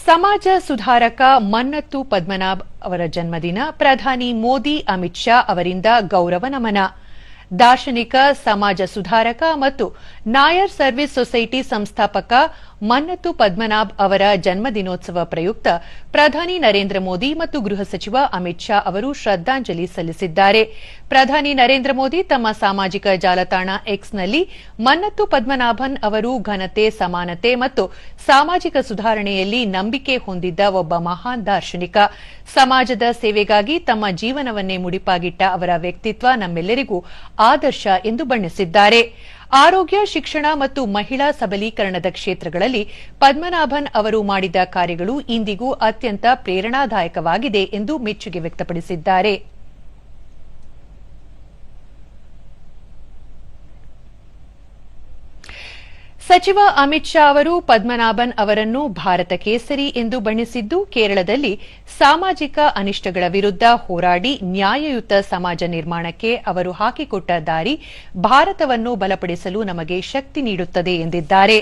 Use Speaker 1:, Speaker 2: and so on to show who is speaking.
Speaker 1: ಸಮಾಜ ಸುಧಾರಕ ಮನ್ನತ್ತು ಪದ್ಮನಾಭ್ ಅವರ ಜನ್ಮದಿನ ಪ್ರಧಾನಿ ಮೋದಿ ಅಮಿತ್ ಶಾ ಅವರಿಂದ ಗೌರವ ನಮನ. ದಾರ್ಶನಿಕ ಸಮಾಜ ಸುಧಾರಕ ಮತ್ತು ನಾಯರ್ ಸರ್ವಿಸ್ ಸೊಸೈಟಿ ಸಂಸ್ಥಾಪಕ ಮನ್ನತ್ತು ಪದ್ಮನಾಭ್ ಅವರ ಜನ್ಮದಿನೋತ್ಸವ ಪ್ರಯುಕ್ತ ಪ್ರಧಾನಿ ನರೇಂದ್ರ ಮೋದಿ ಮತ್ತು ಗೃಹ ಸಚಿವ ಅಮಿತ್ ಶಾ ಅವರು ಶ್ರದ್ದಾಂಜಲಿ ಸಲ್ಲಿಸಿದ್ದಾರೆ. ಪ್ರಧಾನಿ ನರೇಂದ್ರ ಮೋದಿ ತಮ್ಮ ಸಾಮಾಜಿಕ ಜಾಲತಾಣ ಎಕ್ಸ್ನಲ್ಲಿ ಮನ್ನತ್ತು ಪದ್ಮನಾಭನ್ ಅವರು ಘನತೆ, ಸಮಾನತೆ ಮತ್ತು ಸಾಮಾಜಿಕ ಸುಧಾರಣೆಯಲ್ಲಿ ನಂಬಿಕೆ ಹೊಂದಿದ್ದ ಒಬ್ಬ ಮಹಾನ್ ದಾರ್ಶನಿಕ. ಸಮಾಜದ ಸೇವೆಗಾಗಿ ತಮ್ಮ ಜೀವನವನ್ನೇ ಮುಡಿಪಾಗಿಟ್ಟ ಅವರ ವ್ಯಕ್ತಿತ್ವ ನಮ್ಮೆಲ್ಲರಿಗೂ ಆದರ್ಶ ಎಂದು ಬಣ್ಣಿಸಿದ್ದಾರೆ. ಆರೋಗ್ಯ, ಶಿಕ್ಷಣ ಮತ್ತು ಮಹಿಳಾ ಸಬಲೀಕರಣದ ಕ್ಷೇತ್ರಗಳಲ್ಲಿ ಪದ್ಮನಾಭನ್ ಅವರು ಮಾಡಿದ ಕಾರ್ಯಗಳು ಇಂದಿಗೂ ಅತ್ಯಂತ ಪ್ರೇರಣಾದಾಯಕವಾಗಿದೆ ಎಂದು ಮೆಚ್ಚುಗೆ ವ್ಯಕ್ತಪಡಿಸಿದ್ದಾರೆ. ಸಚಿವ ಅಮಿತ್ ಶಾ ಅವರು ಪದ್ಮನಾಭನ್ ಅವರನ್ನು ಭಾರತ ಕೇಸರಿ ಎಂದು ಬಣ್ಣಿಸಿದ್ದು, ಕೇರಳದಲ್ಲಿ ಸಾಮಾಜಿಕ ಅನಿಷ್ಟಗಳ ವಿರುದ್ಧ ಹೋರಾಡಿ ನ್ಯಾಯಯುತ ಸಮಾಜ ನಿರ್ಮಾಣಕ್ಕೆ ಅವರು ಹಾಕಿಕೊಟ್ಟ ದಾರಿ ಭಾರತವನ್ನು ಬಲಪಡಿಸಲು ನಮಗೆ ಶಕ್ತಿ ನೀಡುತ್ತದೆ ಎಂದಿದ್ದಾರೆ.